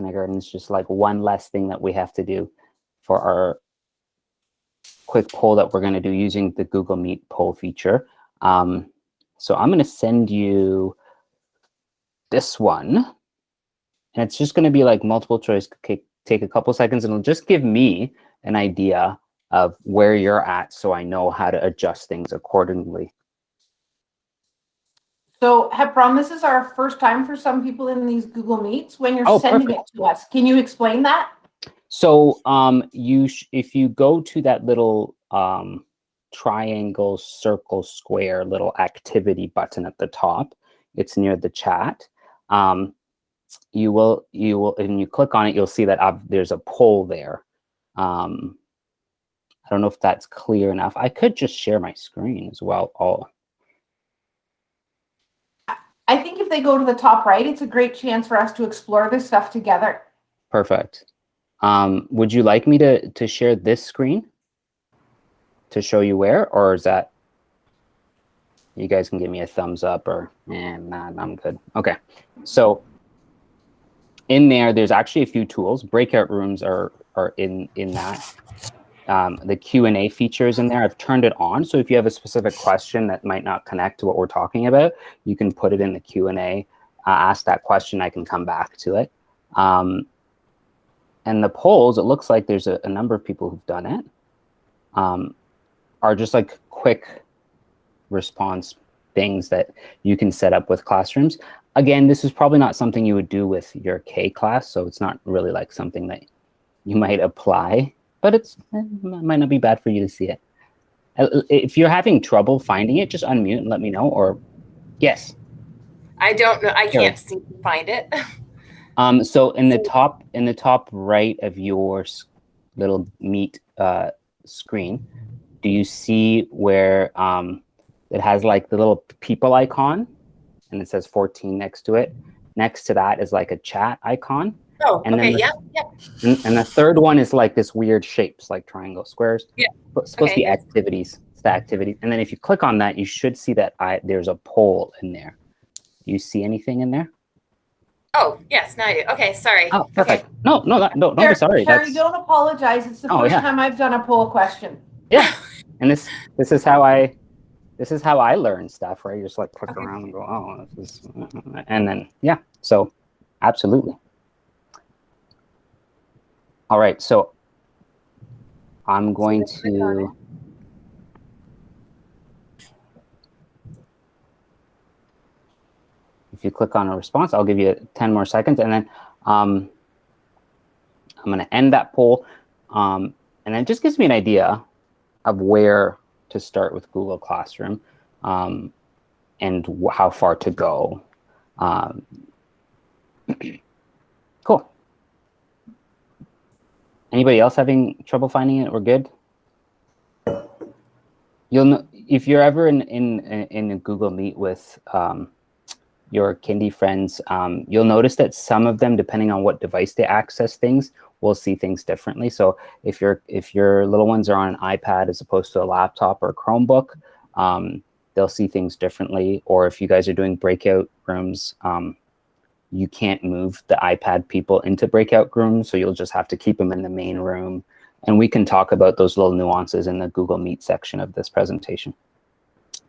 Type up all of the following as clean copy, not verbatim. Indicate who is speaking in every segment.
Speaker 1: kindergarten. It's just like one less thing that we have to do for our quick poll that we're going to do using the Google Meet poll feature. So I'm going to send you this one, and it's just going to be like multiple choice. Take a couple seconds, and it'll just give me an idea of where you're at so I know how to adjust things accordingly.
Speaker 2: So, Hepron, this is our first time for some people in these Google Meets. When you're sending
Speaker 1: perfect.
Speaker 2: it to us, can you explain that?
Speaker 1: So if you go to that little triangle, circle, square little activity button at the top, it's near the chat. You will, and you click on it, you'll see that there's a poll there. I don't know if that's clear enough. I could just share my screen as well.
Speaker 2: I think if they go to the top right, it's a great chance for us to explore this stuff together.
Speaker 1: Perfect. Would you like me to share this screen to show you where, or is that, you guys can give me a thumbs up, or nah, I'm good. Okay, so in there's actually a few tools. Breakout rooms are in that. The Q&A feature is in there. I've turned it on, so if you have a specific question that might not connect to what we're talking about, you can put it in the Q&A, ask that question, I can come back to it. And the polls, it looks like there's a number of people who've done it, are just like quick response things that you can set up with classrooms. Again, this is probably not something you would do with your K class, so it's not really like something that you might apply, but it might not be bad for you to see it. If you're having trouble finding it, just unmute and let me know, or yes.
Speaker 3: I don't know, I can't seem to find it.
Speaker 1: So in the top right of your little Meet screen, do you see where it has like the little people icon, and it says 14 next to it? Next to that is like a chat icon.
Speaker 3: Oh,
Speaker 1: and
Speaker 3: okay,
Speaker 1: yeah. And the third one is like this weird shapes, like triangle squares.
Speaker 3: Yeah.
Speaker 1: It's supposed to be activities. It's the activity. And then if you click on that, you should see that there's a poll in there. Do you see anything in there?
Speaker 3: Oh, yes, now I do. Okay, sorry.
Speaker 1: Oh, perfect. Okay. No, don't be sorry.
Speaker 2: Carrie, don't apologize. It's the first time I've done a poll question.
Speaker 1: Yeah. And this is how I learn stuff, right? You just like click around and go, oh, this is, and then yeah. So absolutely. All right, so I'm going to if you click on a response, I'll give you 10 more seconds, and then I'm going to end that poll, and it just gives me an idea of where to start with Google Classroom, and how far to go. Cool. Anybody else having trouble finding it? We're good. You'll know if you're ever in a Google Meet with your Kindie friends, you'll notice that some of them, depending on what device they access things, will see things differently. So if your little ones are on an iPad as opposed to a laptop or a Chromebook, they'll see things differently. Or if you guys are doing breakout rooms, you can't move the iPad people into breakout rooms, so you'll just have to keep them in the main room. And we can talk about those little nuances in the Google Meet section of this presentation.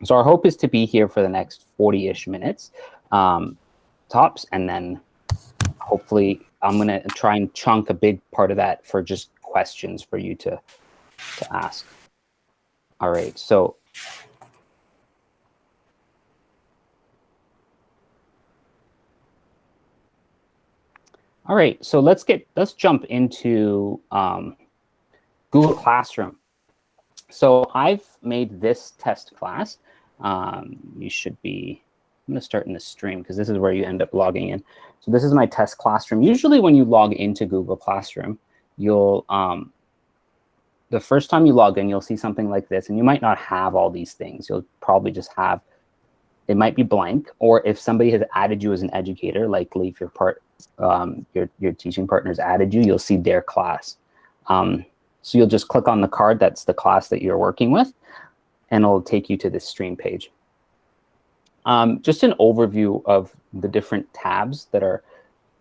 Speaker 1: So our hope is to be here for the next 40-ish minutes, tops, and then hopefully I'm going to try and chunk a big part of that for just questions for you to ask. All right, so all right, so let's jump into Google Classroom. So I've made this test class. You should be, I'm going to start in the stream because this is where you end up logging in. So this is my test classroom. Usually when you log into Google Classroom, you'll, the first time you log in, you'll see something like this, and you might not have all these things. You'll probably just have, it might be blank, or if somebody has added you as an educator, like Leaf, your teaching partner's added you, you'll see their class. So you'll just click on the card that's the class that you're working with, and it'll take you to this stream page. Just an overview of the different tabs that are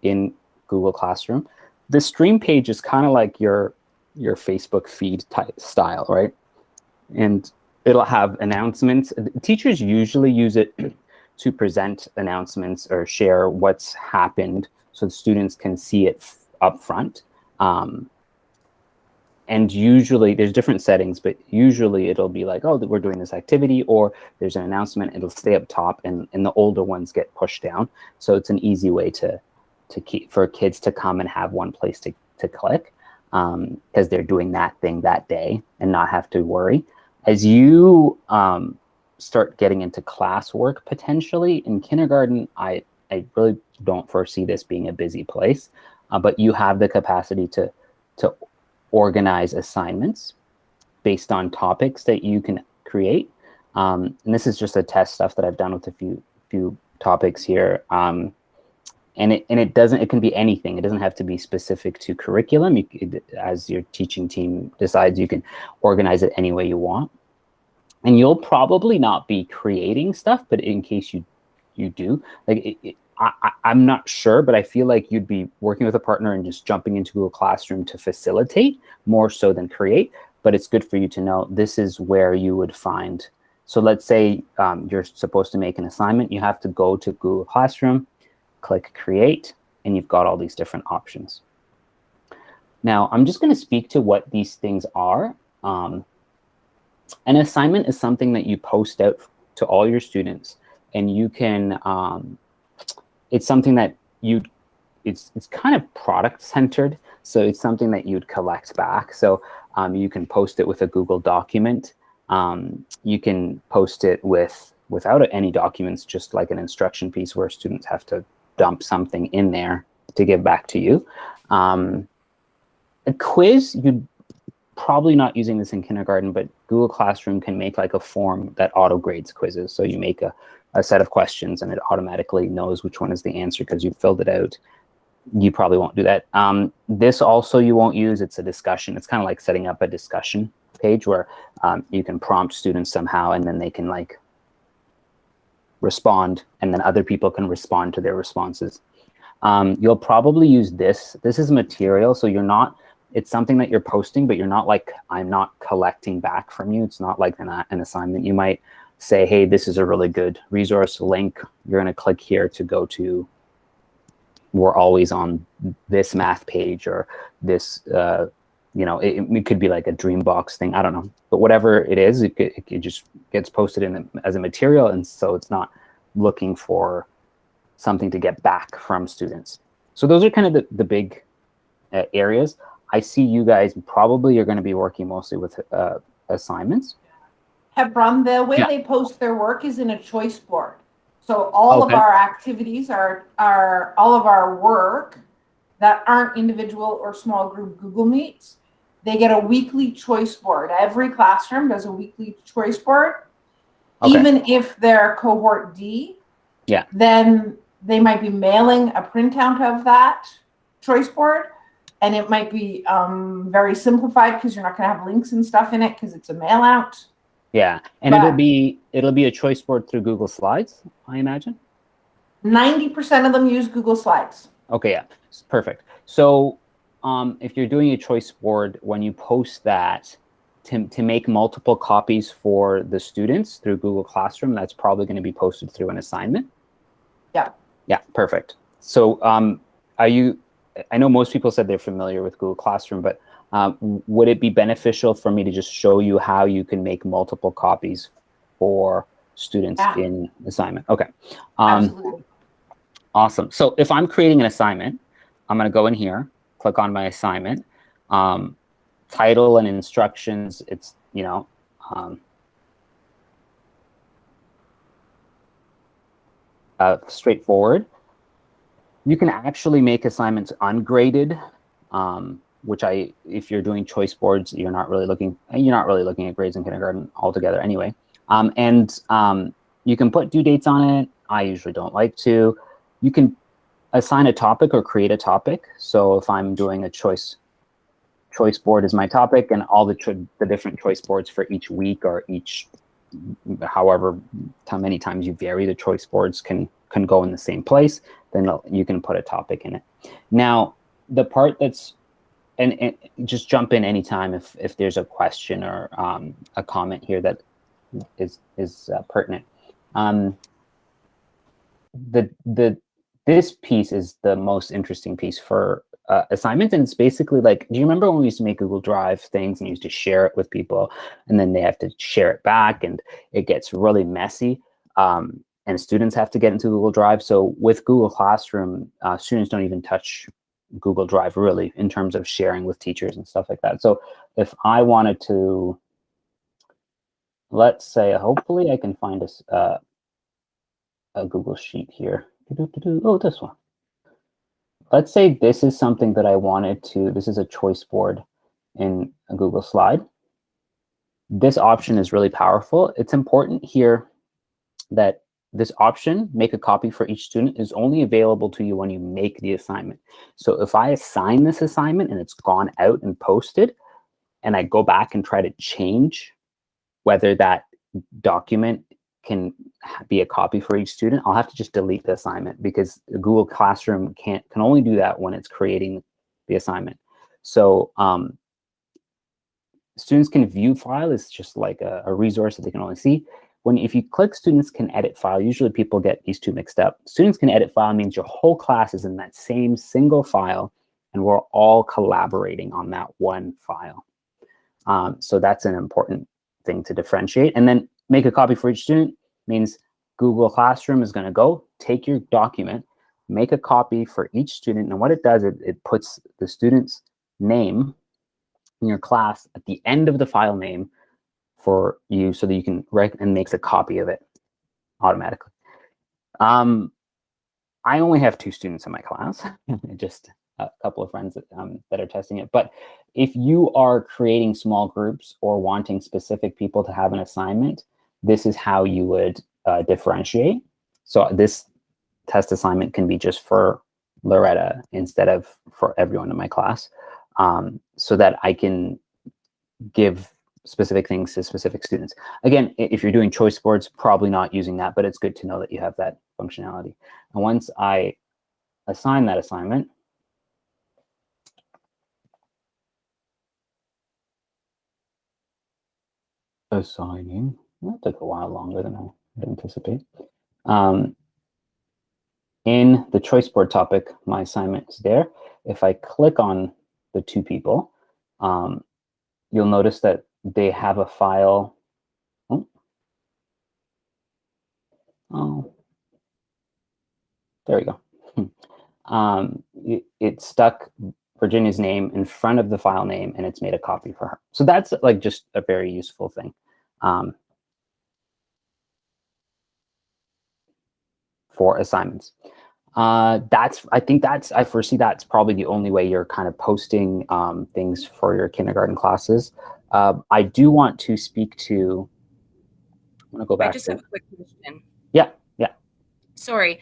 Speaker 1: in Google Classroom. The stream page is kind of like your Facebook feed type style, right? And it'll have announcements. Teachers usually use it to present announcements or share what's happened so the students can see it up front. And usually there's different settings, but usually it'll be like, oh, we're doing this activity, or there's an announcement, it'll stay up top, and the older ones get pushed down. So it's an easy way to keep for kids to come and have one place to click, because they're doing that thing that day and not have to worry. As you start getting into classwork potentially in kindergarten, I really don't foresee this being a busy place, but you have the capacity to organize assignments based on topics that you can create. And this is just a test stuff that I've done with a few topics here. And it can be anything. It doesn't have to be specific to curriculum. As your teaching team decides, you can organize it any way you want. And you'll probably not be creating stuff, but in case you do, like I'm not sure, but I feel like you'd be working with a partner and just jumping into Google Classroom to facilitate more so than create. But it's good for you to know this is where you would find. So let's say you're supposed to make an assignment. You have to go to Google Classroom, click create, and you've got all these different options. Now, I'm just going to speak to what these things are. An assignment is something that you post out to all your students, and you can, it's something that it's kind of product centered. So it's something that you'd collect back. So you can post it with a Google document. You can post it without any documents, just like an instruction piece where students have to dump something in there to give back to you. A quiz, you'd probably not using this in kindergarten, but Google Classroom can make like a form that auto grades quizzes. So you make a set of questions and it automatically knows which one is the answer because you filled it out. You probably won't do that. This also you won't use. It's a discussion. It's kind of like setting up a discussion page where you can prompt students somehow, and then they can like respond, and then other people can respond to their responses. You'll probably use this. This is material, so you're not, it's something that you're posting, but you're not like, I'm not collecting back from you. It's not like an assignment. You might say, hey, this is a really good resource link. You're going to click here to go to, we're always on this math page, or this, you know, it could be like a Dreambox thing. I don't know. But whatever it is, it just gets posted in as a material. And so it's not looking for something to get back from students. So those are kind of the big areas. I see you guys probably are going to be working mostly with assignments.
Speaker 2: Hebron, the way they post their work is in a choice board. So all of our activities are all of our work that aren't individual or small group Google Meets. They get a weekly choice board. Every classroom does a weekly choice board. Okay. Even if they're cohort D, then they might be mailing a printout of that choice board. And it might be very simplified because you're not going to have links and stuff in it because it's a mail out.
Speaker 1: Yeah, and it'll be a choice board through Google Slides, I imagine.
Speaker 2: 90% of them use Google Slides.
Speaker 1: Okay, yeah, perfect. So if you're doing a choice board, when you post that, to make multiple copies for the students through Google Classroom, that's probably going to be posted through an assignment.
Speaker 2: Yeah.
Speaker 1: Yeah, perfect. So I know most people said they're familiar with Google Classroom, but would it be beneficial for me to just show you how you can make multiple copies for students in assignment? Okay.
Speaker 2: Absolutely.
Speaker 1: Awesome. So if I'm creating an assignment, I'm going to go in here, click on my assignment, title and instructions. It's, you know, straightforward. You can actually make assignments ungraded, which if you're doing choice boards, you're not really looking at grades in kindergarten altogether anyway. You can put due dates on it. I usually don't like to. You can assign a topic or create a topic. So if I'm doing a choice board is my topic, and all the different choice boards for each week or each, however many times you vary the choice boards can go in the same place, then you can put a topic in it. Now, the part that's, and just jump in anytime if there's a question or a comment here that is pertinent. This piece is the most interesting piece for assignments, and it's basically like, do you remember when we used to make Google Drive things and you used to share it with people, and then they have to share it back, and it gets really messy, and students have to get into Google Drive. So with Google Classroom, students don't even touch Google Drive really in terms of sharing with teachers and stuff like that. So if I wanted to, let's say, hopefully I can find a Google Sheet here. Oh, this one. Let's say this is something that I wanted to, this is a choice board in a Google Slide. This option is really powerful. It's important here that this option, make a copy for each student, is only available to you when you make the assignment. So if I assign this assignment and it's gone out and posted, and I go back and try to change whether that document can be a copy for each student, I'll have to just delete the assignment, because Google Classroom can only do that when it's creating the assignment. So students can view file is just like a resource that they can only see. If you click students can edit file, usually people get these two mixed up. Students can edit file means your whole class is in that same single file, and we're all collaborating on that one file. So that's an important thing to differentiate. And then make a copy for each student means Google Classroom is going to go take your document, make a copy for each student. And what it does, it puts the student's name in your class at the end of the file name for you, so that you can write, and makes a copy of it automatically. I only have 2 students in my class, just a couple of friends that are testing it. But if you are creating small groups or wanting specific people to have an assignment, this is how you would differentiate. So this test assignment can be just for Loretta instead of for everyone in my class, so that I can give specific things to specific students. Again, if you're doing choice boards, probably not using that, but it's good to know that you have that functionality. And once I assign that assignment, assigning, that took a while longer than I would anticipate. In the choice board topic, my assignment is there. If I click on the 2 people, you'll notice that they have a file. Oh, there we go. It stuck Virginia's name in front of the file name, and it's made a copy for her. So that's like just a very useful thing for assignments. I foresee that's probably the only way you're kind of posting things for your kindergarten classes. I do want to speak to, I'm gonna go back.
Speaker 4: I just have a quick question.
Speaker 1: Yeah.
Speaker 4: Sorry.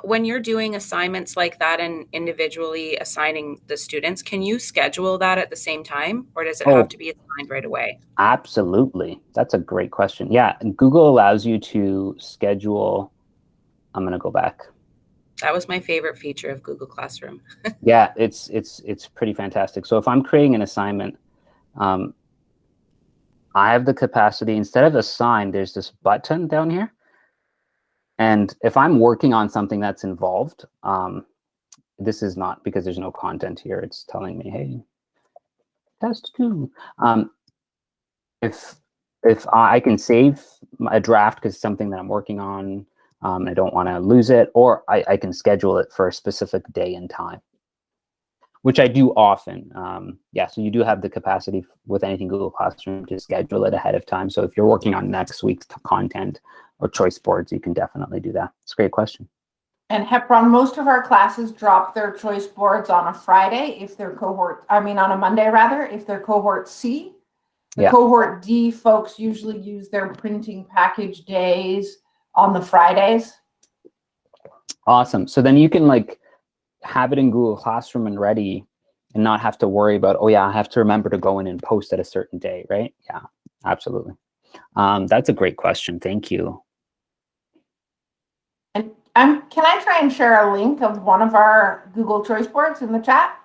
Speaker 4: When you're doing assignments like that and individually assigning the students, can you schedule that at the same time, or does it have to be assigned right away?
Speaker 1: Absolutely. That's a great question. Yeah, Google allows you to schedule. I'm gonna go back.
Speaker 4: That was my favorite feature of Google Classroom.
Speaker 1: Yeah, it's pretty fantastic. So if I'm creating an assignment, I have the capacity, instead of assign, there's this button down here. And if I'm working on something that's involved, this is not, because there's no content here. It's telling me, hey, test 2. If I can save a draft because it's something that I'm working on, I don't want to lose it, or I can schedule it for a specific day and time, which I do often. Yeah, so you do have the capacity with anything Google Classroom to schedule it ahead of time. So if you're working on next week's content or choice boards, you can definitely do that. It's a great question.
Speaker 2: And Hepron, most of our classes drop their choice boards on a Friday if they're on a Monday rather, if they're cohort C. The cohort D folks usually use their printing package days on the Fridays.
Speaker 1: Awesome. So then you can like have it in Google Classroom and ready, and not have to worry about, oh yeah, I have to remember to go in and post at a certain day, right? Yeah, absolutely. That's a great question. Thank you.
Speaker 2: Can I try and share a link of one of our Google choice boards in the chat?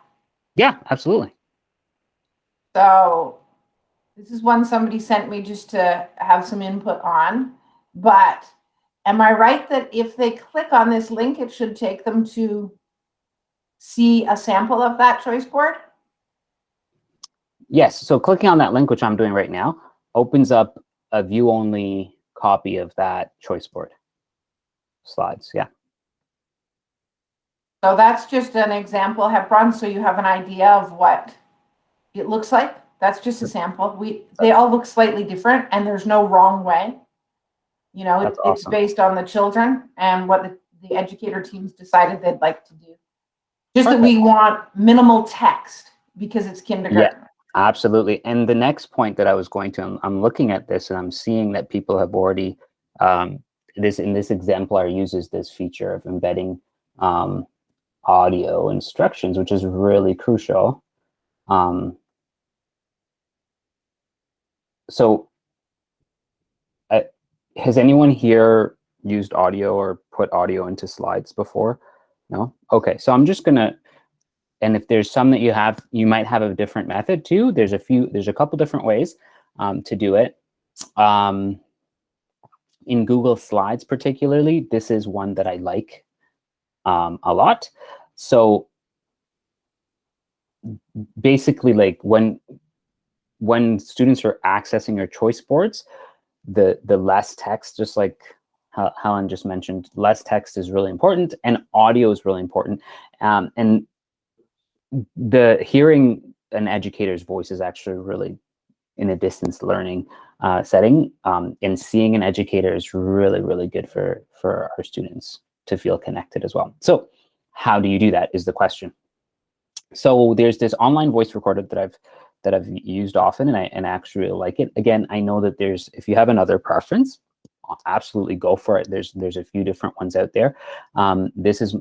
Speaker 1: Yeah, absolutely.
Speaker 2: So this is one somebody sent me just to have some input on. But am I right that if they click on this link, it should take them to see a sample of that choice board?
Speaker 1: Yes, so clicking on that link, which I'm doing right now, opens up a view-only copy of that choice board slides, yeah.
Speaker 2: So that's just an example, Hepron, so you have an idea of what it looks like. That's just a sample. They all look slightly different, and there's no wrong way. You know,
Speaker 1: That's
Speaker 2: it's
Speaker 1: awesome.
Speaker 2: based on the children and what the educator teams decided they'd like to do. Just that we want minimal text because it's kindergarten.
Speaker 1: Yeah, absolutely. And the next point that I was going to, I'm looking at this and I'm seeing that people have already, this exemplar uses this feature of embedding audio instructions, which is really crucial. So has anyone here used audio or put audio into slides before? No? Okay, so I'm just gonna, and if there's some that you might have a different method too. There's a couple different ways to do it. In Google Slides particularly, this is one that I like a lot. So basically, like when students are accessing your choice boards, the less text, just like Helen just mentioned, less text is really important, and audio is really important. And the hearing an educator's voice is actually really, in a distance learning setting, and seeing an educator is really, really good for our students to feel connected as well. So how do you do that is the question. So there's this online voice recorder that I've used often, and I actually really like it. Again, I know that if you have another preference, absolutely go for it. There's a few different ones out there. This is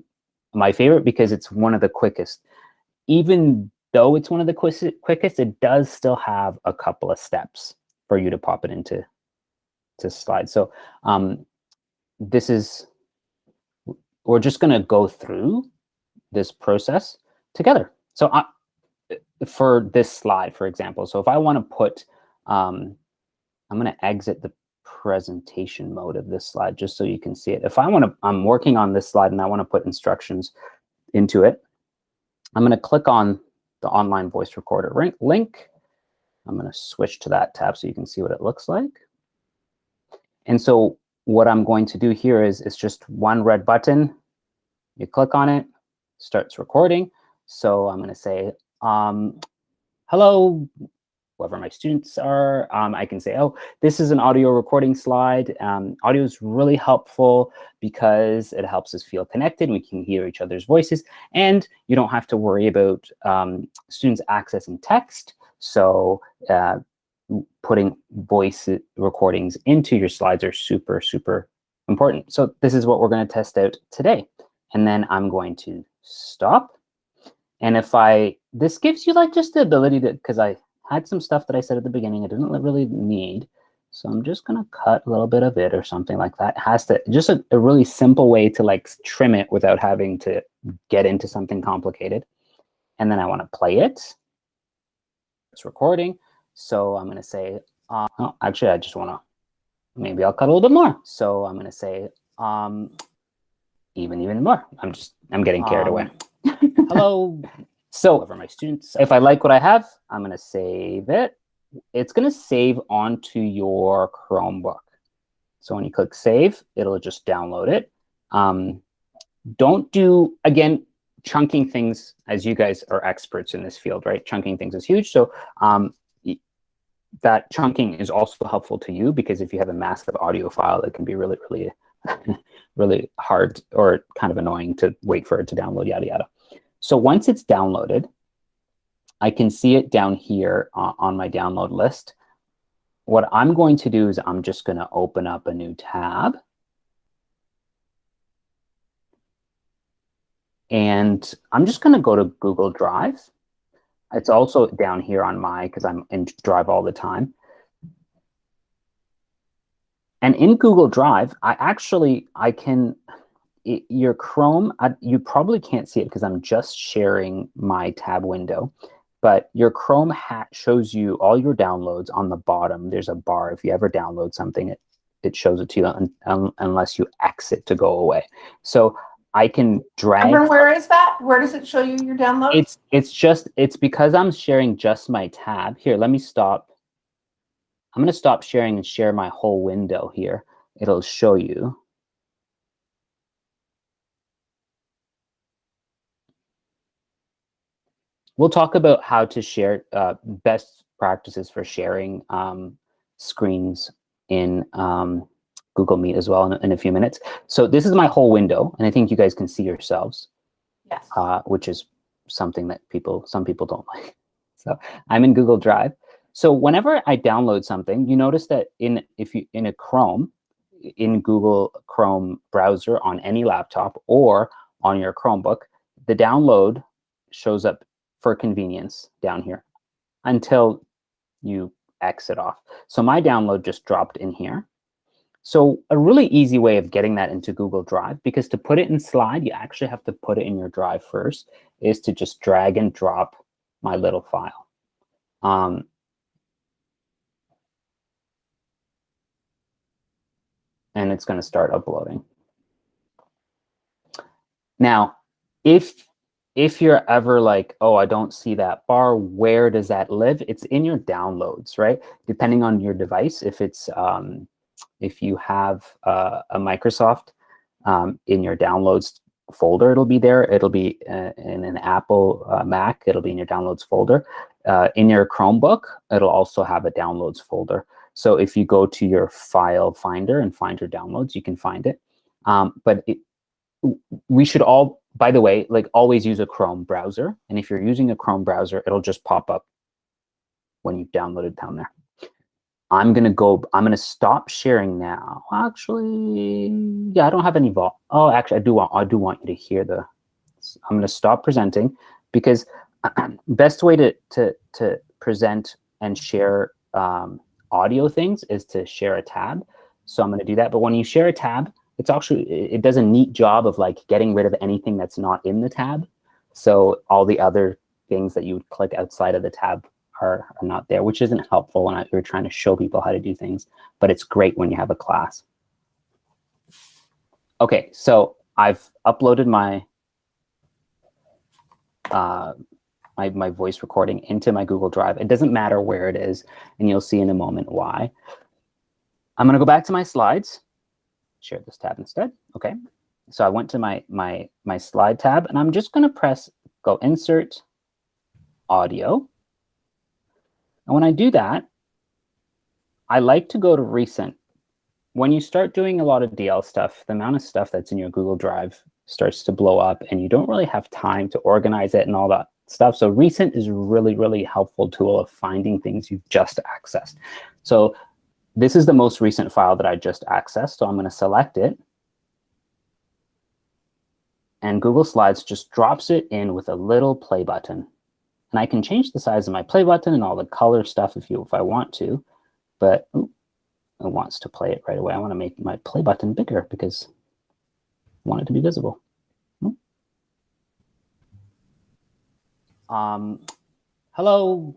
Speaker 1: my favorite because it's one of the quickest. Even though it's one of the quickest, it does still have a couple of steps for you to pop it into slides. So we're just going to go through this process together. So for this slide, for example, so if I want to put, I'm going to exit the presentation mode of this slide just so you can see it. If I'm working on this slide and I want to put instructions into it, I'm going to click on the online voice recorder link. I'm going to switch to that tab so you can see what it looks like. And so what I'm going to do here is it's just one red button. You click on it, starts recording. So I'm going to say, hello, whoever my students are. I can say, oh, this is an audio recording slide. Audio is really helpful because it helps us feel connected. We can hear each other's voices, and you don't have to worry about students accessing text. So putting voice recordings into your slides are super, super important. So this is what we're going to test out today. And then I'm going to stop. And this gives you like just the ability to, because I had some stuff that I said at the beginning I didn't really need. So I'm just going to cut a little bit of it or something like that. It has to, just a really simple way to like trim it without having to get into something complicated. And then I want to play it. It's recording. So I'm going to say, oh, actually, I just want to, maybe I'll cut a little bit more. So I'm going to say, even more. I'm getting carried away. Hello. So for my students, if I like what I have, I'm going to save it. It's going to save onto your Chromebook. So when you click save, it'll just download it. Don't do, again, chunking things, as you guys are experts in this field, right? Chunking things is huge. So that chunking is also helpful to you, because if you have a massive audio file, it can be really, really, really hard or kind of annoying to wait for it to download, yada, yada. So once it's downloaded, I can see it down here on my download list. What I'm going to do is I'm just going to open up a new tab. And I'm just going to go to Google Drive. It's also down here on because I'm in Drive all the time. And in Google Drive, I can your Chrome, you probably can't see it because I'm just sharing my tab window, but your Chrome shows you all your downloads on the bottom. There's a bar. If you ever download something, it shows it to you unless you exit to go away. So I can drag.
Speaker 2: Where is that? Where does it show you your downloads?
Speaker 1: It's because I'm sharing just my tab. Here, let me stop. I'm going to stop sharing and share my whole window here. It'll show you. We'll talk about how to share best practices for sharing screens in Google Meet as well in a few minutes. So this is my whole window, and I think you guys can see yourselves.
Speaker 2: Yes.
Speaker 1: Which is something that some people don't like. So I'm in Google Drive. So whenever I download something, you notice that in a Chrome, in Google Chrome browser on any laptop or on your Chromebook, the download shows up for convenience down here until you exit off. So my download just dropped in here. So a really easy way of getting that into Google Drive, because to put it in Slide, you actually have to put it in your Drive first, is to just drag and drop my little file. And it's going to start uploading. Now, if you're ever like, oh, I don't see that bar, where does that live? It's in your downloads, right? Depending on your device, if you have a Microsoft in your downloads folder, it'll be there. It'll be in an Apple Mac, it'll be in your downloads folder. In your Chromebook, it'll also have a downloads folder. So if you go to your file finder and find your downloads, you can find it. But we should all, by the way, like always use a Chrome browser. And if you're using a Chrome browser, it'll just pop up when you've downloaded down there. I'm gonna stop sharing now. Actually, yeah, I don't have any Oh, actually, I do want you to hear I'm gonna stop presenting, because best way to present and share audio things is to share a tab. So I'm gonna do that. But when you share a tab, it does a neat job of like getting rid of anything that's not in the tab. So all the other things that you would click outside of the tab are not there, which isn't helpful when you're trying to show people how to do things, but it's great when you have a class. Okay, so I've uploaded my my voice recording into my Google Drive. It doesn't matter where it is, and you'll see in a moment why. I'm gonna go back to my slides, share this tab instead. Okay, so I went to my slide tab, and I'm just gonna go insert audio. And when I do that, I like to go to recent. When you start doing a lot of DL stuff, the amount of stuff that's in your Google Drive starts to blow up, and you don't really have time to organize it and all that stuff. So recent is a really, really helpful tool of finding things you've just accessed. So this is the most recent file that I just accessed. So I'm going to select it. And Google Slides just drops it in with a little play button. And I can change the size of my play button and all the color stuff if I want to, but it wants to play it right away. I want to make my play button bigger because I want it to be visible. Hello,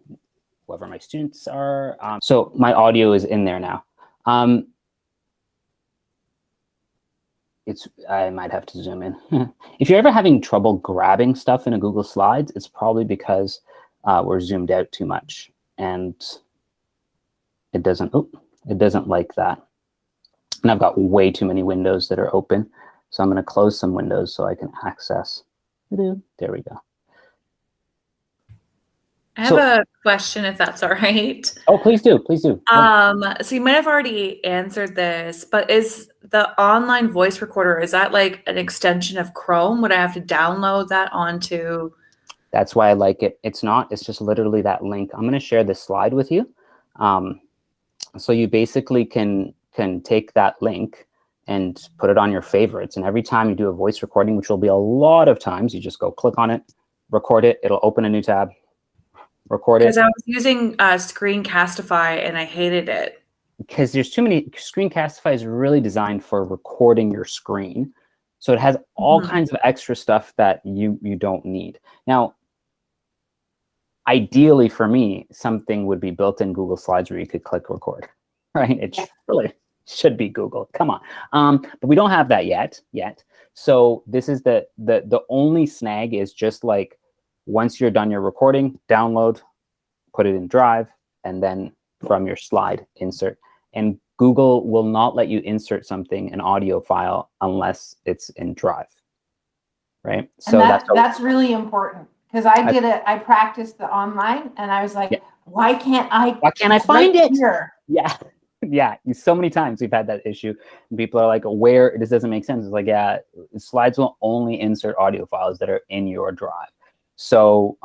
Speaker 1: whoever my students are. So my audio is in there now. I might have to zoom in. If you're ever having trouble grabbing stuff in a Google Slides, it's probably because we're zoomed out too much, and it doesn't like that. And I've got way too many windows that are open, so I'm going to close some windows so I can access. There we go.
Speaker 5: I have a question, if that's all right.
Speaker 1: Oh, please do, please do.
Speaker 5: So you might have already answered this, but is the online voice recorder, is that like an extension of Chrome? Would I have to download that onto?
Speaker 1: That's why I like it. It's not, it's just literally that link. I'm going to share this slide with you. So you basically can take that link and put it on your favorites. And every time you do a voice recording, which will be a lot of times, you just go click on it, record it. It'll open a new tab. Record it.
Speaker 5: Because I was using Screencastify and I hated it.
Speaker 1: Because there's too many. Screencastify is really designed for recording your screen. So it has all kinds of extra stuff that you don't need. Now, ideally for me, something would be built in Google Slides where you could click record, right? It really should be Google. Come on. But we don't have that yet. So this is the only snag is just like once you're done your recording, download, put it in Drive, and then from your slide, insert. And Google will not let you insert something, an audio file, unless it's in Drive, right? So
Speaker 2: and that's really important because I did it. I practiced the online, and I was like, why can't I
Speaker 1: find it?
Speaker 2: Here.
Speaker 1: Yeah. So many times we've had that issue, and people are like, "Where this doesn't make sense." It's like, yeah, Slides will only insert audio files that are in your Drive. So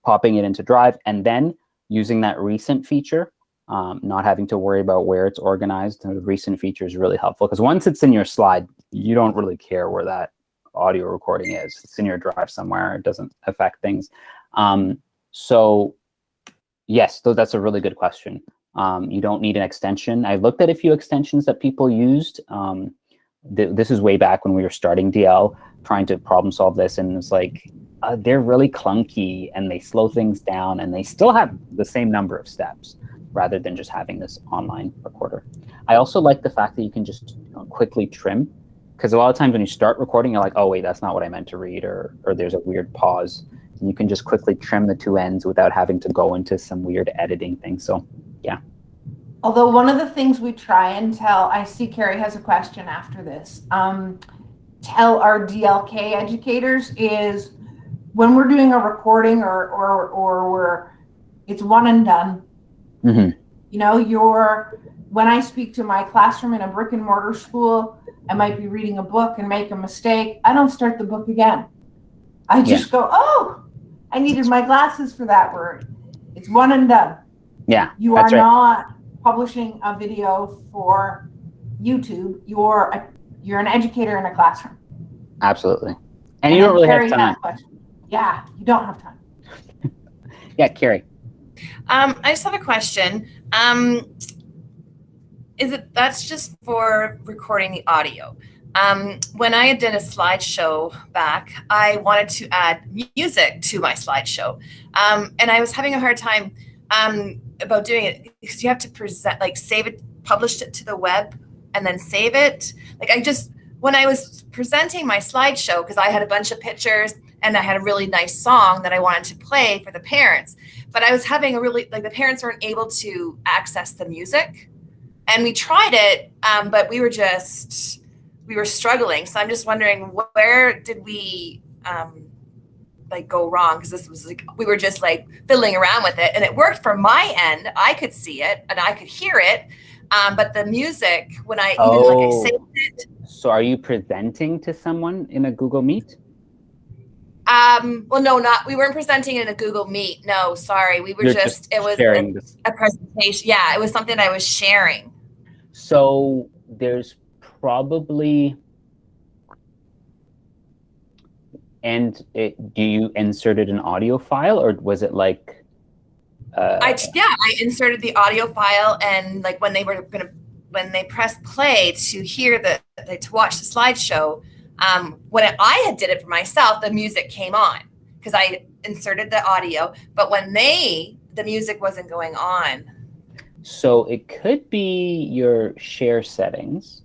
Speaker 1: popping it into Drive and then using that recent feature. Not having to worry about where it's organized. The recent feature is really helpful because once it's in your slide, you don't really care where that audio recording is. It's in your Drive somewhere. It doesn't affect things. So yes, that's a really good question. You don't need an extension. I looked at a few extensions that people used. This is way back when we were starting DL, trying to problem solve this, and it's like, they're really clunky and they slow things down, and they still have the same number of steps rather than just having this online recorder. I also like the fact that you can just quickly trim, because a lot of times when you start recording, you're like, oh wait, that's not what I meant to read, or there's a weird pause. And you can just quickly trim the two ends without having to go into some weird editing thing. So yeah.
Speaker 2: Although one of the things we try and tell, I see Carrie has a question after this, tell our DLK educators is when we're doing a recording or it's one and done. When I speak to my classroom in a brick and mortar school, I might be reading a book and make a mistake. I don't start the book again. I just go, oh, I needed my glasses for that word. It's one and done.
Speaker 1: Yeah.
Speaker 2: You are not publishing a video for YouTube. You're an educator in a classroom.
Speaker 1: Absolutely. And you don't really have time.
Speaker 2: Yeah, you don't have time.
Speaker 1: Yeah, Carrie.
Speaker 3: I just have a question. That's just for recording the audio? When I did a slideshow back, I wanted to add music to my slideshow. And I was having a hard time about doing it because you have to present, like save it, publish it to the web and then save it. When I was presenting my slideshow, because I had a bunch of pictures and I had a really nice song that I wanted to play for the parents, but I was having the parents weren't able to access the music. And we tried it, but we were struggling. So I'm just wondering, where did we go wrong? Because this was we were just fiddling around with it, and it worked from my end. I could see it and I could hear it, but the music, when I I saved it.
Speaker 1: So are you presenting to someone in a Google Meet?
Speaker 3: Well, no, we weren't presenting in a Google Meet. No, sorry. We were it was a presentation. Yeah, it was something I was sharing.
Speaker 1: So there's probably, do you inserted an audio file, or was it like?
Speaker 3: I inserted the audio file, and when they pressed play to watch the slideshow, when I had did it for myself, the music came on because I inserted the audio, but when the music wasn't going on.
Speaker 1: So it could be your share settings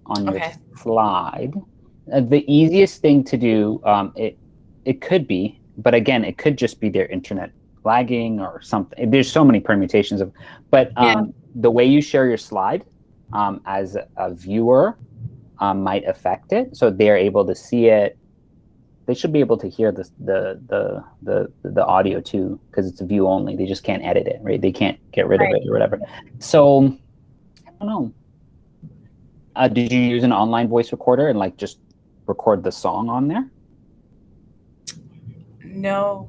Speaker 1: on your slide. The easiest thing to do, it could be, but again, it could just be their internet lagging or something. There's so many permutations of, but the way you share your slide as a viewer might affect it. So they're able to see it. They should be able to hear the audio too, because it's a view only. They just can't edit it, right? They can't get rid of it or whatever. So I don't know. Did you use an online voice recorder and just record the song on there?
Speaker 3: No,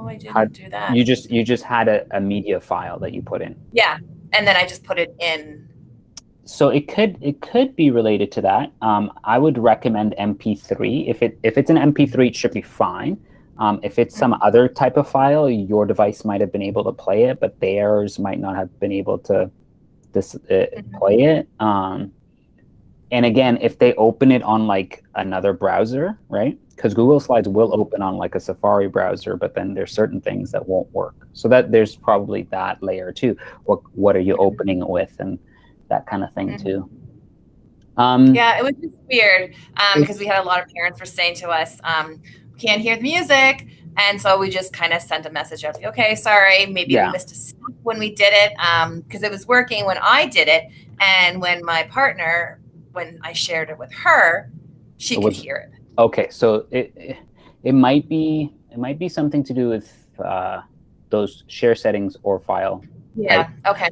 Speaker 3: I didn't do that.
Speaker 1: You just had a media file that you put in.
Speaker 3: Yeah, and then I just put it in.
Speaker 1: So it could be related to that. I would recommend MP3. If it's an MP3, it should be fine. If it's some other type of file, your device might have been able to play it, but theirs might not have been able to play it. And again, if they open it on like another browser, right? Because Google Slides will open on like a Safari browser, but then there's certain things that won't work. So that there's probably that layer too. What are you opening it with, and that kind of thing too.
Speaker 3: Yeah, it was just weird because we had a lot of parents were saying to us, we can't hear the music. And so we just kind of sent a message of, okay, sorry, maybe we missed a step when we did it, because it was working when I did it. And when my partner, when I shared it with her, she could hear it.
Speaker 1: Okay, so it might be something to do with those share settings or file.
Speaker 3: Yeah.
Speaker 1: Right?
Speaker 3: Okay.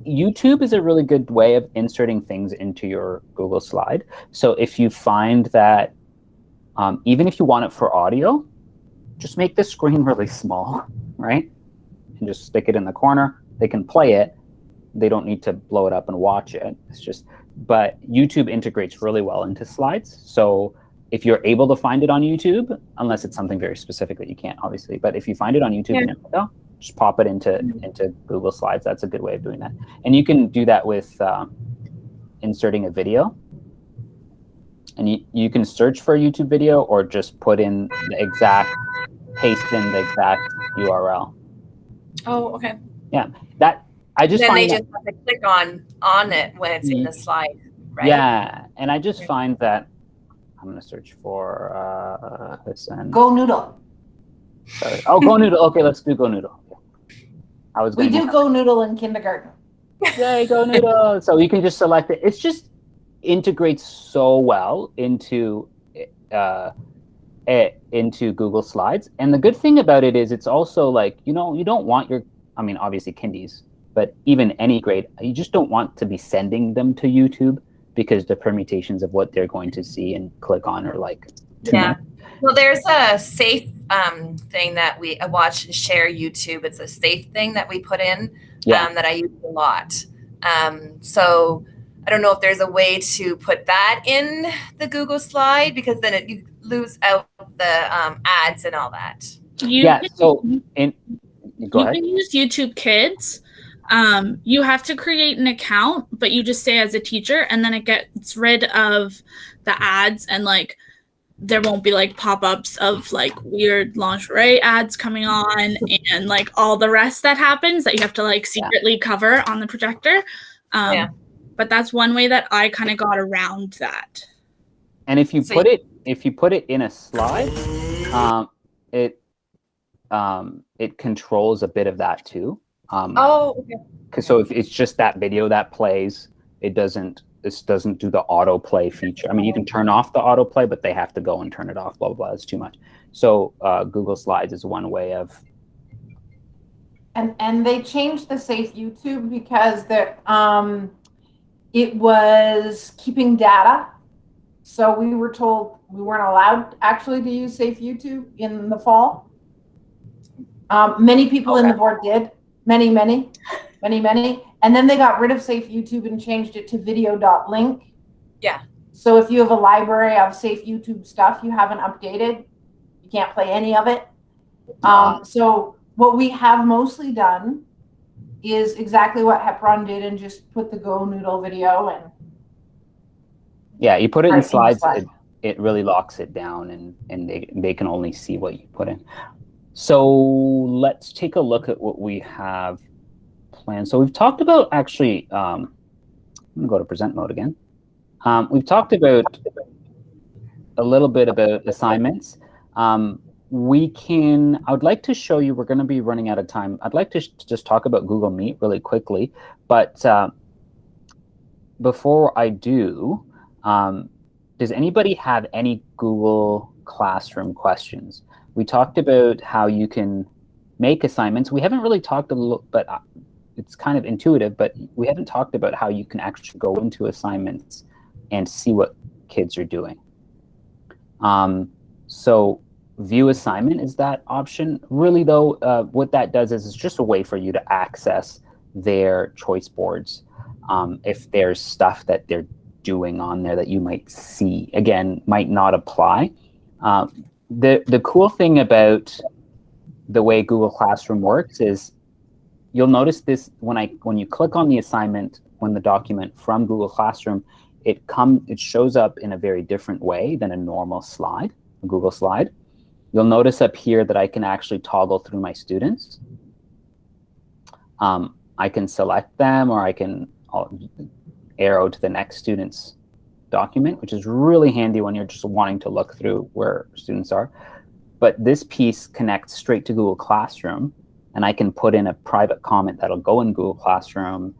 Speaker 1: YouTube is a really good way of inserting things into your Google Slide. So if you find that, even if you want it for audio, just make the screen really small, right? And just stick it in the corner. They can play it. They don't need to blow it up and watch it. It's just, but YouTube integrates really well into slides. So if you're able to find it on YouTube, unless it's something very specific that you can't, obviously, but if you find it on YouTube and just pop it into Google Slides. That's a good way of doing that. And you can do that with inserting a video. And you can search for a YouTube video or just put in the exact, paste in the exact URL.
Speaker 3: Oh, okay.
Speaker 1: Yeah, that I just
Speaker 3: then
Speaker 1: find
Speaker 3: they just have to click on it when it's in the slide, right?
Speaker 1: Yeah, and I just find that I'm gonna search for this and
Speaker 2: Go Noodle.
Speaker 1: Sorry. Oh, Go Noodle. Okay, let's do Go Noodle.
Speaker 2: We do Go Noodle in kindergarten.
Speaker 1: Yay, Go Noodle! So you can just select it. It's just integrates so well into Google Slides. And the good thing about it is it's also like, you don't want your, I mean, obviously Kindies, but even any grade, you just don't want to be sending them to YouTube because the permutations of what they're going to see and click on are like too much.
Speaker 3: Well, there's a safe thing that we watch and share YouTube. It's a safe thing that we put in that I use a lot. So I don't know if there's a way to put that in the Google Slide because then you lose out the ads and all that.
Speaker 1: You can
Speaker 6: use YouTube Kids. You have to create an account, but you just say as a teacher, and then it gets rid of the ads, and like there won't be like pop-ups of like weird lingerie ads coming on and like all the rest that happens that you have to like secretly cover on the projector. But that's one way that I kind of got around that.
Speaker 1: And if you put it in a slide, it controls a bit of that too. So if it's just that video that plays, this doesn't do the autoplay feature. I mean, you can turn off the autoplay, but they have to go and turn it off, blah, blah, blah. It's too much. So Google Slides is one way of.
Speaker 2: And they changed the safe YouTube because it was keeping data. So we were told we weren't allowed actually to use safe YouTube in the fall. Many people in the board did. Many. And then they got rid of safe YouTube and changed it to video.link.
Speaker 3: Yeah.
Speaker 2: So if you have a library of safe YouTube stuff you haven't updated, you can't play any of it. So what we have mostly done is exactly what Hepron did and just put the Go Noodle video and.
Speaker 1: Yeah, you put it in slides, it really locks it down and they can only see what you put in. So let's take a look at what we have planned. So we've talked about actually, I'm gonna go to present mode again. We've talked about a little bit about assignments. I would like to show you, we're gonna be running out of time. I'd like to just talk about Google Meet really quickly, but before I do, does anybody have any Google Classroom questions? We talked about how you can make assignments. We haven't really talked a little, but it's kind of intuitive, but we haven't talked about how you can actually go into assignments and see what kids are doing. So view assignment is that option. Really though, what that does is it's just a way for you to access their choice boards. If there's stuff that they're doing on there that you might see, again, might not apply. The cool thing about the way Google Classroom works is you'll notice this when you click on the assignment, when the document from Google Classroom, it shows up in a very different way than a normal slide, a Google slide. You'll notice up here that I can actually toggle through my students. I can select them, or I can arrow to the next student's document, which is really handy when you're just wanting to look through where students are. But this piece connects straight to Google Classroom, and I can put in a private comment that'll go in Google Classroom.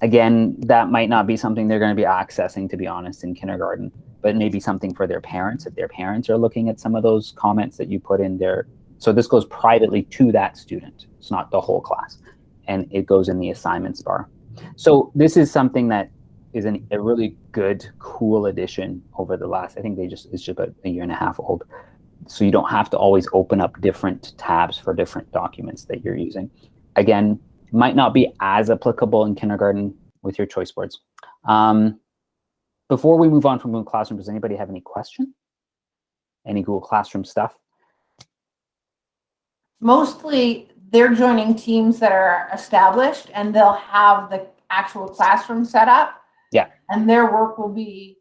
Speaker 1: Again, that might not be something they're going to be accessing, to be honest, in kindergarten, but maybe something for their parents, if their parents are looking at some of those comments that you put in there. So this goes privately to that student. It's not the whole class, and it goes in the assignments bar. So this is something that is a really good, cool addition over the last, I think it's just about a year and a half old. So you don't have to always open up different tabs for different documents that you're using. Again, might not be as applicable in kindergarten with your choice boards. Before we move on from Google Classroom, does anybody have any question? Any Google Classroom stuff?
Speaker 2: Mostly they're joining teams that are established, and they'll have the actual classroom set up.
Speaker 1: Yeah.
Speaker 2: And their work will be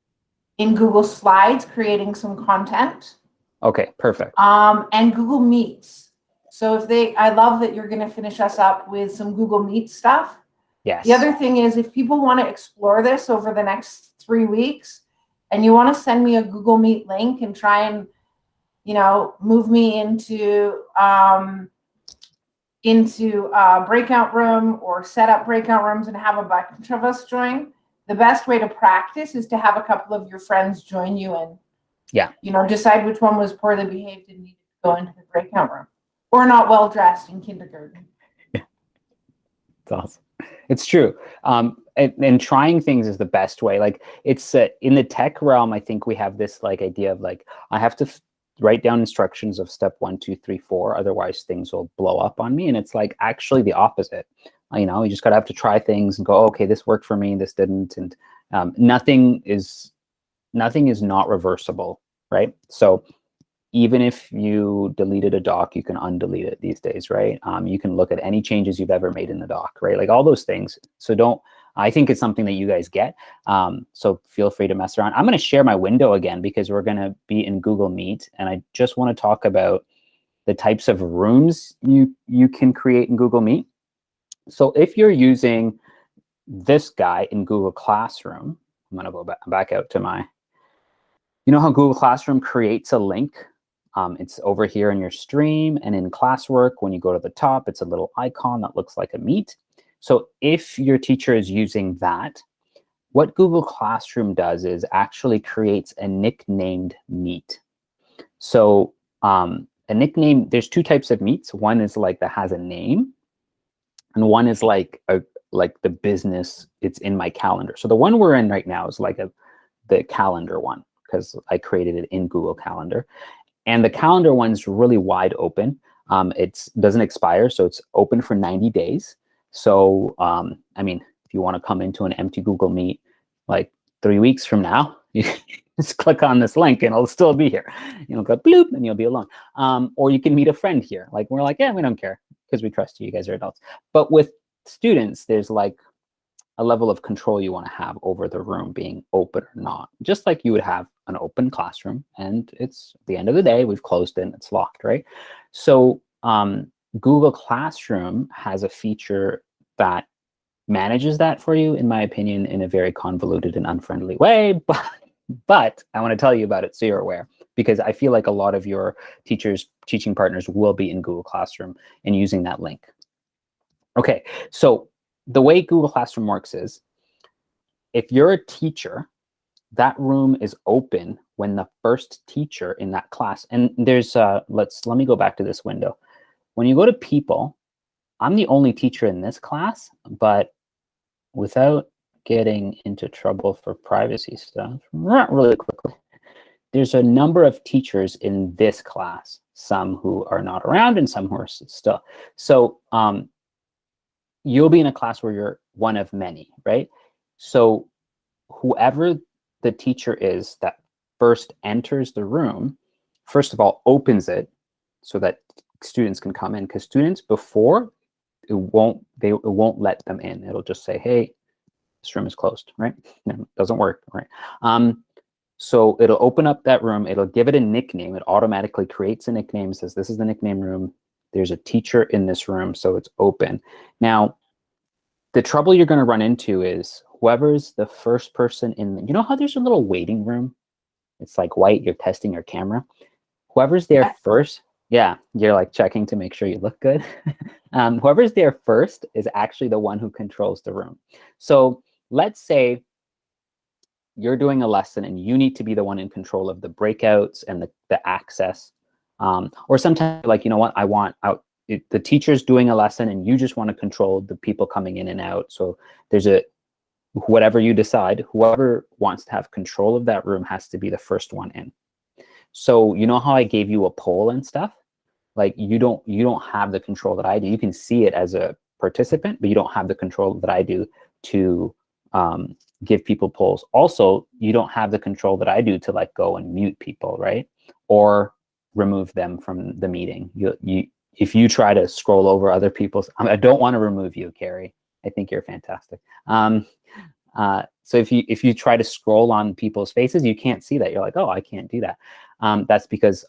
Speaker 2: in Google Slides, creating some content.
Speaker 1: Okay, perfect.
Speaker 2: And Google Meets. So I love that you're going to finish us up with some Google Meet stuff.
Speaker 1: Yes.
Speaker 2: The other thing is, if people want to explore this over the next 3 weeks, and you want to send me a Google Meet link and try and, move me into a breakout room, or set up breakout rooms and have a bunch of us join, the best way to practice is to have a couple of your friends join you and, decide which one was poorly behaved and needed to go into the breakout room, or not well dressed in kindergarten.
Speaker 1: It's awesome. It's true. And trying things is the best way. Like, it's in the tech realm, I think we have this idea of I have to write down instructions of step 1, 2, 3, 4, otherwise things will blow up on me. And it's actually the opposite. You just gotta have to try things and go, okay, this worked for me, this didn't. And nothing is not reversible, right? So even if you deleted a doc, you can undelete it these days, right? You can look at any changes you've ever made in the doc, right? All those things. So I think it's something that you guys get. So feel free to mess around. I'm going to share my window again because we're going to be in Google Meet. And I just want to talk about the types of rooms you can create in Google Meet. So if you're using this guy in Google Classroom, I'm going to go back out to you know how Google Classroom creates a link? It's over here in your stream, and in classwork, when you go to the top, it's a little icon that looks like a meet. So if your teacher is using that, what Google Classroom does is actually creates a nicknamed meet. So a nickname, there's 2 types of meets. One is that has a name, and one is like the business, it's in my calendar. So the one we're in right now is the calendar one, because I created it in Google Calendar. And the calendar one's really wide open. It doesn't expire, so it's open for 90 days. So, if you want to come into an empty Google Meet 3 weeks from now, you just click on this link and it'll still be here. You'll go bloop and you'll be alone. Or you can meet a friend here. We're yeah, we don't care because we trust you. You guys are adults. But with students, there's a level of control you want to have over the room being open or not. Just like you would have an open classroom, and it's the end of the day, we've closed it and it's locked, right? So Google Classroom has a feature that manages that for you, in my opinion, in a very convoluted and unfriendly way. But I want to tell you about it so you're aware, because I feel like a lot of your teaching partners will be in Google Classroom and using that link. Okay, so the way Google Classroom works is, if you're a teacher, that room is open when the first teacher in that class, and there's let me go back to this window. When you go to people, I'm the only teacher in this class, but without getting into trouble for privacy stuff, not really quickly, there's a number of teachers in this class, some who are not around and some who are still. So you'll be in a class where you're one of many, right? So whoever the teacher is that first enters the room, first of all, opens it so that students can come in, because students before, it won't let them in. It'll just say, hey, this room is closed, right? No, it doesn't work, right? So it'll open up that room. It'll give it a nickname. It automatically creates a nickname, says this is the nickname room. There's a teacher in this room, so it's open. Now, the trouble you're going to run into is whoever's the first person in, you know how there's a little waiting room? It's like white, you're testing your camera. Whoever's there first, yeah, you're like checking to make sure you look good. Whoever's there first is actually the one who controls the room. So let's say you're doing a lesson and you need to be the one in control of the breakouts and the access. Or sometimes like, you know what, I want out, the teacher's doing a lesson and you just want to control the people coming in and out. So there's whatever you decide, whoever wants to have control of that room has to be the first one in. So you know how I gave you a poll and stuff? Like you don't have the control that I do. You can see it as a participant, but you don't have the control that I do to give people polls. Also, you don't have the control that I do to like go and mute people, right? Or remove them from the meeting. If you try to scroll over other people's, I don't want to remove you, Carrie. I think you're fantastic. So if you try to scroll on people's faces, you can't see that. You're like, oh, I can't do that. That's because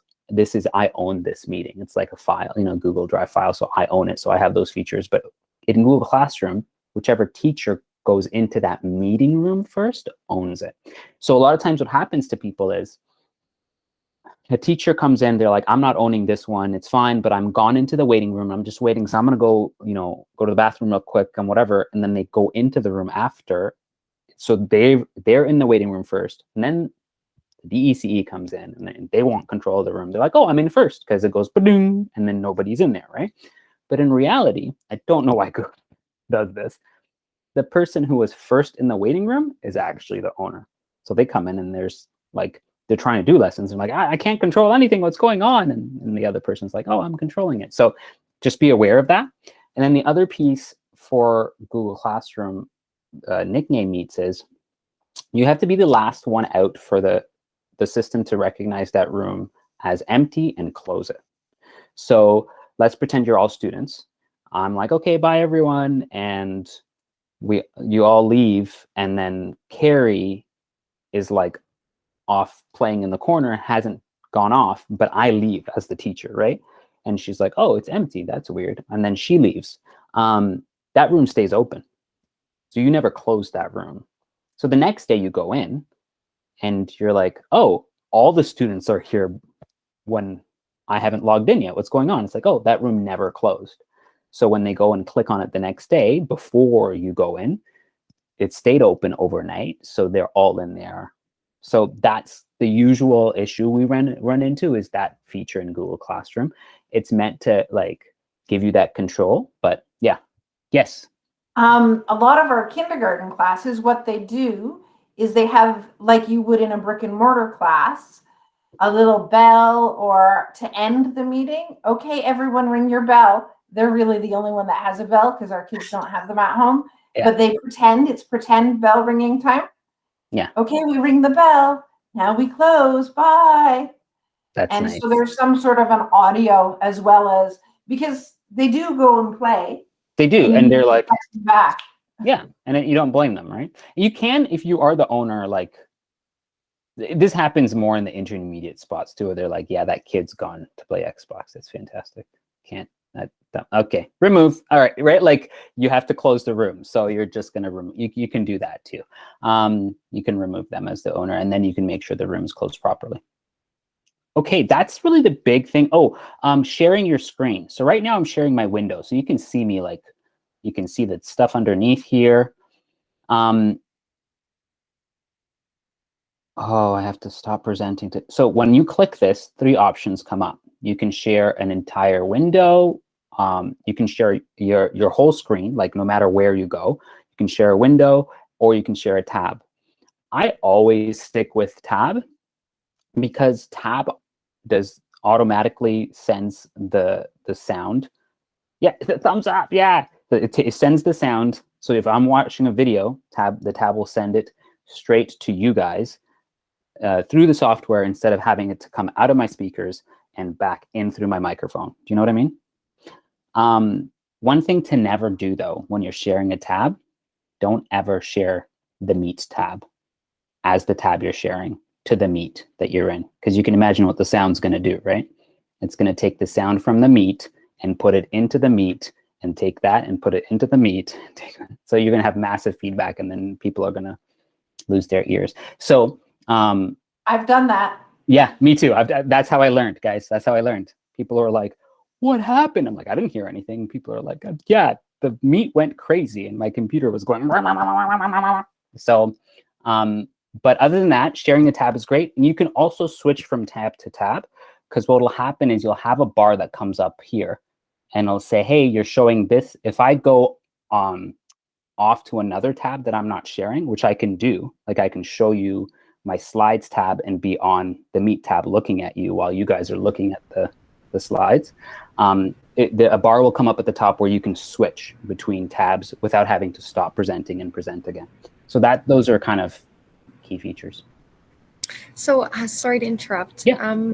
Speaker 1: I own this meeting. It's like a file, Google Drive file. So I own it. So I have those features. But in Google Classroom, whichever teacher goes into that meeting room first owns it. So a lot of times what happens to people is a teacher comes in, they're like, I'm not owning this one. It's fine, but I'm gone into the waiting room. I'm just waiting. So I'm going to go, go to the bathroom real quick and whatever. And then they go into the room after. So they're in the waiting room first. And then the DECE comes in and they want control of the room. They're like, oh, I'm in first because it goes ba-doom, and then nobody's in there, right? But in reality, I don't know why Google does this. The person who was first in the waiting room is actually the owner. So they come in and they're trying to do lessons and like, I can't control anything. What's going on? And the other person's like, oh, I'm controlling it. So just be aware of that. And then the other piece for Google Classroom nickname meets is you have to be the last one out for the system to recognize that room as empty and close it. So let's pretend you're all students. I'm like, okay, bye everyone. And you all leave. And then Carrie is like off playing in the corner, hasn't gone off, but I leave as the teacher, right? And she's like, oh, it's empty. That's weird. And then she leaves. That room stays open. So you never close that room. So the next day you go in and you're like, oh, all the students are here when I haven't logged in yet. What's going on? It's like, oh, that room never closed. So when they go and click on it the next day before you go in, it stayed open overnight. So they're all in there. So that's the usual issue we run into is that feature in Google Classroom. It's meant to like give you that control, but yeah. Yes.
Speaker 2: A lot of our kindergarten classes, what they do is they have, like you would in a brick and mortar class, a little bell or to end the meeting. Okay, everyone ring your bell. They're really the only one that has a bell because our kids don't have them at home. Yeah. But they it's pretend bell ringing time.
Speaker 1: Yeah.
Speaker 2: Okay, we ring the bell. Now we close. Bye.
Speaker 1: That's
Speaker 2: and
Speaker 1: nice.
Speaker 2: So there's some sort of an audio as well as, because they do go and play.
Speaker 1: They do, and they're like
Speaker 2: back.
Speaker 1: Yeah, and you don't blame them, right? You can, if you are the owner, like this happens more in the intermediate spots too, where they're like, yeah, that kid's gone to play Xbox. That's fantastic. Can't. Okay, remove. All right, right? Like you have to close the room, so you're just gonna remove. You can do that too. You can remove them as the owner, and then you can make sure the room's closed properly. Okay, that's really the big thing. Oh, sharing your screen. So right now I'm sharing my window, so you can see me, like you can see the stuff underneath here. Oh, I have to stop presenting. So when you click this, 3 options come up. You can share an entire window. You can share your whole screen, like no matter where you go. You can share a window, or you can share a tab. I always stick with tab because tab does automatically sends the sound. Yeah, thumbs up. Yeah, it sends the sound. So if I'm watching a video, the tab will send it straight to you guys through the software instead of having it to come out of my speakers and back in through my microphone. Do you know what I mean? One thing to never do though when you're sharing a tab don't ever share the Meet tab as the tab you're sharing to the Meet that you're in, because you can imagine what the sound's going to do, right? It's going to take the sound from the Meet and put it into the Meet, and take that and put it into the Meet. So you're going to have massive feedback, and then people are going to lose their ears. So
Speaker 2: I've done that.
Speaker 1: yeah, me too. That's how I learned, guys. That's how I learned. People are like, what happened? I'm like, I didn't hear anything. People are like, yeah, the Meet went crazy and my computer was going. So, but other than that, sharing the tab is great. And you can also switch from tab to tab, because what will happen is you'll have a bar that comes up here and it'll say, hey, you're showing this. If I go off to another tab that I'm not sharing, which I can do, like I can show you my slides tab and be on the Meet tab looking at you while you guys are looking at the slides. A bar will come up at the top where you can switch between tabs without having to stop presenting and present again. So those are kind of key features.
Speaker 7: So sorry to interrupt.
Speaker 1: Yeah.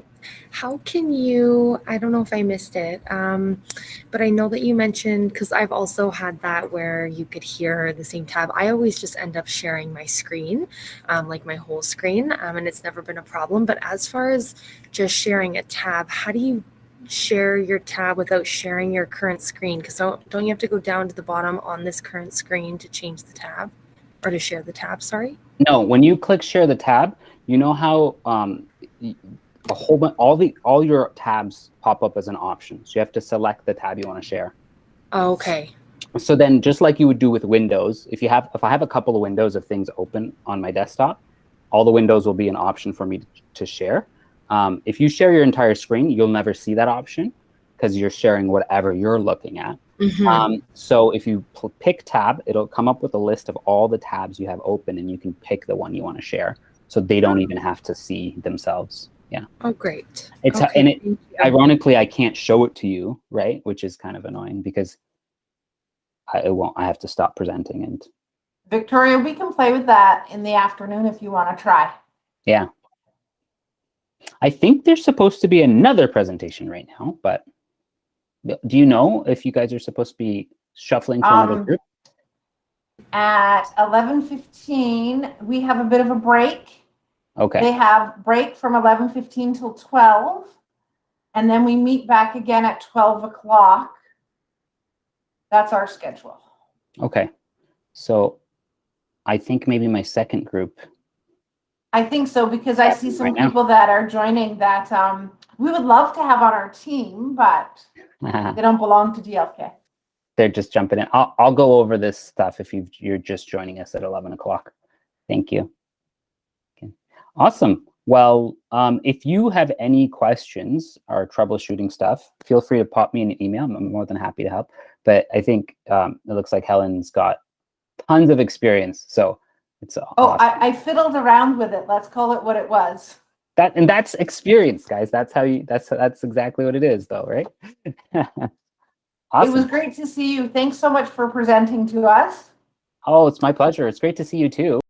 Speaker 7: How can you, I don't know if I missed it, but I know that you mentioned, because I've also had that where you could hear the same tab. I always just end up sharing my screen, like my whole screen, and it's never been a problem. But as far as just sharing a tab, how do you share your tab without sharing your current screen? Because don't you have to go down to the bottom on this current screen to change the tab, or to share the tab, sorry?
Speaker 1: No, when you click share the tab, you know how a whole bunch, all your tabs pop up as an option. So you have to select the tab you want to share.
Speaker 7: Oh, okay.
Speaker 1: So then, just like you would do with Windows, if I have a couple of windows of things open on my desktop, all the windows will be an option for me to share. If you share your entire screen, you'll never see that option because you're sharing whatever you're looking at.
Speaker 7: Mm-hmm.
Speaker 1: So if you pick tab, it'll come up with a list of all the tabs you have open, and you can pick the one you want to share. So they don't even have to see themselves. Yeah.
Speaker 7: Oh, great.
Speaker 1: It's
Speaker 7: okay,
Speaker 1: and
Speaker 7: thank you.
Speaker 1: ironically, I can't show it to you, right? Which is kind of annoying because I have to stop presenting. And
Speaker 2: Victoria, we can play with that in the afternoon if you want to try.
Speaker 1: yeah, I think there's supposed to be another presentation right now, but do you know if you guys are supposed to be shuffling to another group?
Speaker 2: At 11:15, we have a bit of a break.
Speaker 1: Okay.
Speaker 2: They have break from 11:15 till 12, and then we meet back again at 12 o'clock. That's our schedule.
Speaker 1: Okay. So I think maybe my second group.
Speaker 2: I think so, because I see some
Speaker 1: Right now.
Speaker 2: people that are joining that we would love to have on our team, but they don't belong to DLK.
Speaker 1: They're just jumping in. I'll go over this stuff if you're just joining us at 11 o'clock. Thank you. Okay. Awesome. Well, if you have any questions or troubleshooting stuff, feel free to pop me an email. I'm more than happy to help. But I think it looks like Helen's got tons of experience. So it's awesome.
Speaker 2: I fiddled around with it. Let's call it what it was.
Speaker 1: That's experience, guys. That's exactly what it is, though, right? Awesome.
Speaker 2: It was great to see you. Thanks so much for presenting to us.
Speaker 1: Oh, it's my pleasure. It's great to see you too.